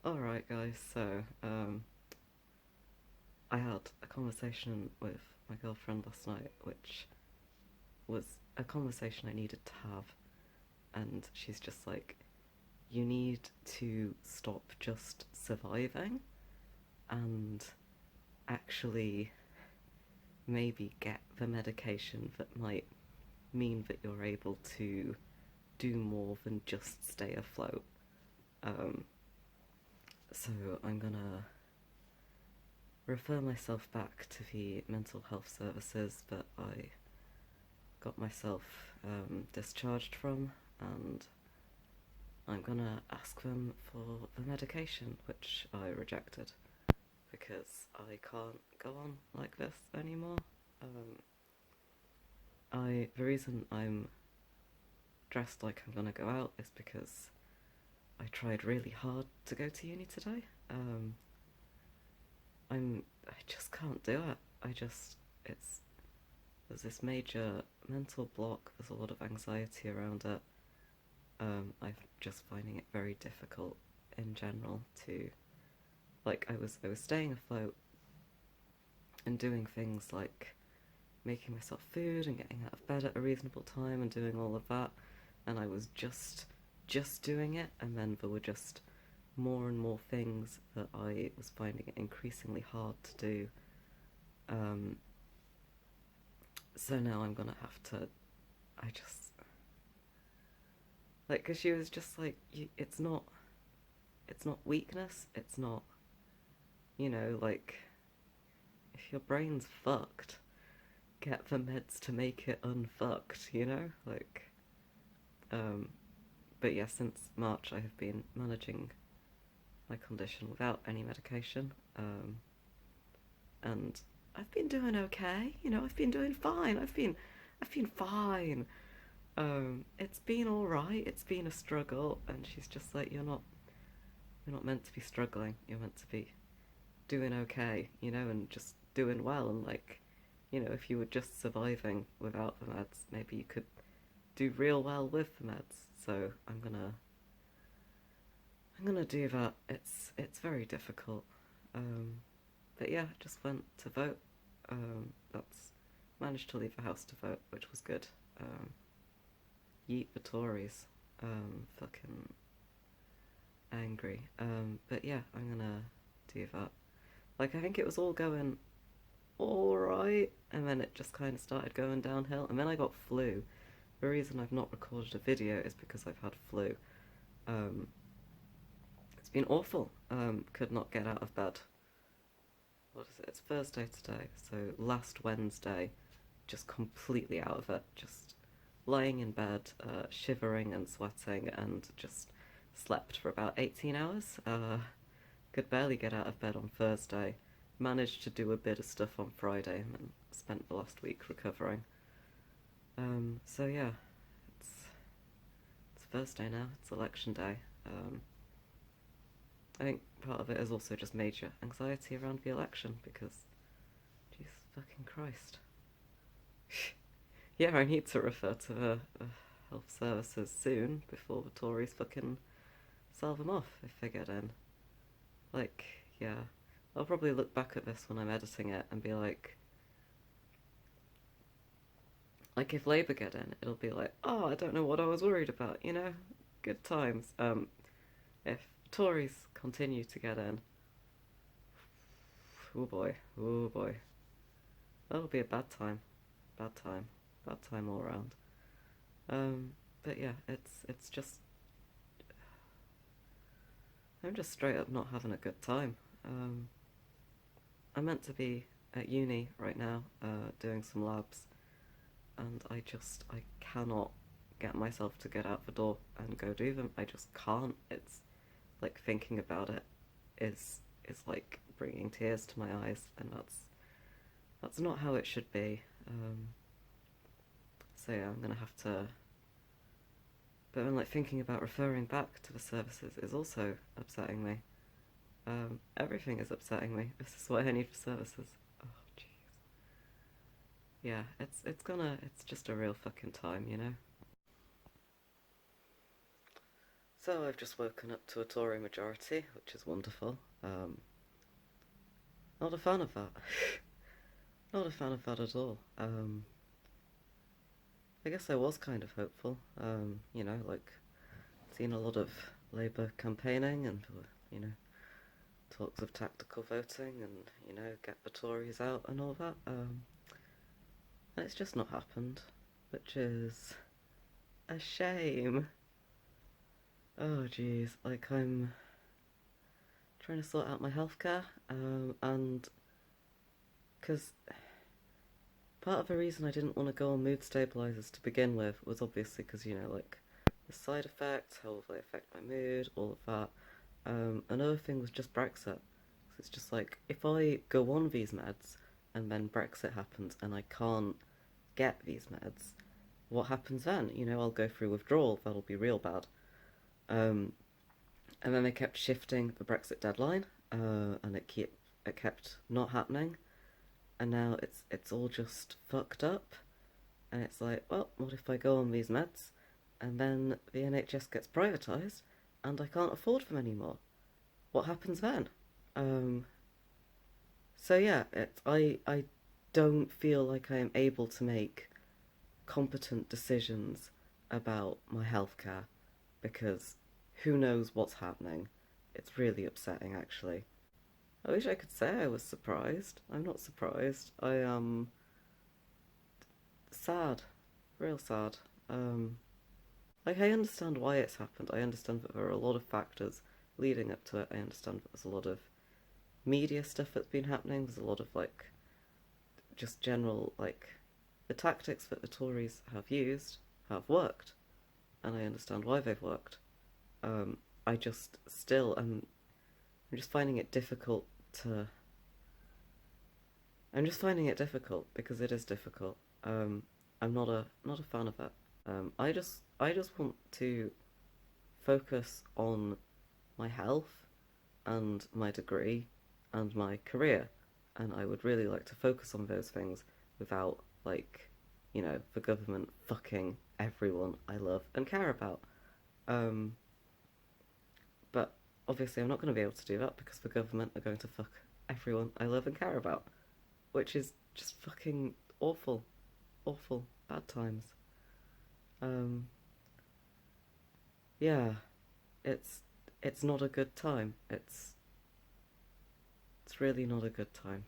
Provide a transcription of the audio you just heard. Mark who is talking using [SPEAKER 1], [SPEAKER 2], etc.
[SPEAKER 1] Alright guys, so I had a conversation with my girlfriend last night, which was a conversation I needed to have, and she's just like, you need to stop just surviving and actually maybe get the medication that might mean that you're able to do more than just stay afloat. Um, so I'm gonna refer myself back to the mental health services that I got myself discharged from, and I'm gonna ask them for the medication, which I rejected because I can't go on like this anymore. The reason I'm dressed like I'm gonna go out is because I tried really hard to go to uni today. I just can't do it. It's there's this major mental block. There's a lot of anxiety around it. I'm just finding it very difficult in general to, like, I was staying afloat and doing things like making myself food and getting out of bed at a reasonable time and doing all of that, and I was just doing it, and then there were just more and more things that I was finding it increasingly hard to do. Um, so now I'm gonna have to. I just like because she was just like, it's not weakness. It's not, like, if your brain's fucked, get the meds to make it unfucked. Like. Um, but yeah, since March I have been managing my condition without any medication, and I've been doing okay. I've been doing fine. I've been fine. It's been all right. It's been a struggle, and she's just like, you're not meant to be struggling. You're meant to be doing okay, and just doing well. And like, if you were just surviving without the meds, maybe you could do real well with the meds. So I'm gonna do that. It's very difficult. Um, but yeah, just went to vote. That's managed to leave the house to vote, which was good. Um, Yeet the Tories. Fucking angry. But yeah, I'm gonna do that. Like, I think it was all going alright, and then it just kind of started going downhill, and then I got flu. The reason I've not recorded a video is because I've had flu. Um, it's been awful. Could not get out of bed. What is it? It's Thursday today, so last Wednesday, just completely out of it. Just lying in bed, shivering and sweating, and just slept for about 18 hours. Could barely get out of bed on Thursday. Managed to do a bit of stuff on Friday, and then spent the last week recovering. So yeah, it's it's Thursday now. It's election day. I think part of it is also just major anxiety around the election because, Jesus fucking Christ. Yeah, I need to refer to the health services soon before the Tories fucking sell them off if they get in. Like, yeah, I'll probably look back at this when I'm editing it and be like if Labour get in, it'll be like, oh, I don't know what I was worried about. Good times. If Tories continue to get in, oh boy, that'll be a bad time, bad time, bad time all around. Um, but yeah, it's just I'm just straight up not having a good time. Um, I'm meant to be at uni right now, doing some labs, and I cannot get myself to get out the door and go do them. I just can't. It's like thinking about it is like bringing tears to my eyes, and that's not how it should be. So yeah, I'm gonna have to. But then, like, thinking about referring back to the services is also upsetting me. Everything is upsetting me. This is why I need the services. Oh, jeez. Yeah, it's just a real fucking time. So I've just woken up to a Tory majority, which is wonderful. Not a fan of that. Not a fan of that at all. I guess I was kind of hopeful. Like seen a lot of Labour campaigning and talks of tactical voting and get the Tories out and all that. And it's just not happened, which is a shame. Oh jeez, like I'm trying to sort out my healthcare, and because part of the reason I didn't want to go on mood stabilizers to begin with was obviously because like the side effects, how will they affect my mood, all of that. Another thing was just Brexit. So it's just like if I go on these meds and then Brexit happens and I can't get these meds, what happens then? I'll go through withdrawal. That'll be real bad. Um, and then they kept shifting the Brexit deadline, and it kept not happening. And now it's all just fucked up. And it's like, well, what if I go on these meds, and then the NHS gets privatised, and I can't afford them anymore? What happens then? Um, so yeah, I don't feel like I am able to make competent decisions about my healthcare because who knows what's happening. It's really upsetting, actually. I wish I could say I was surprised. I'm not surprised. I am sad, real sad. Um, like I understand why it's happened. I understand that there are a lot of factors leading up to it. I understand that there's a lot of media stuff that's been happening. There's a lot of like just general like the tactics that the Tories have used have worked, and I understand why they've worked. I just still am. I'm just finding it difficult to. I'm just finding it difficult because it is difficult. I'm not a fan of it. I just want to focus on my health and my degree and my career, and I would really like to focus on those things without like the government fucking everyone I love and care about. Um, but obviously, I'm not going to be able to do that because the government are going to fuck everyone I love and care about, which is just fucking awful, awful, bad times. Um, yeah, it's not a good time. It's really not a good time.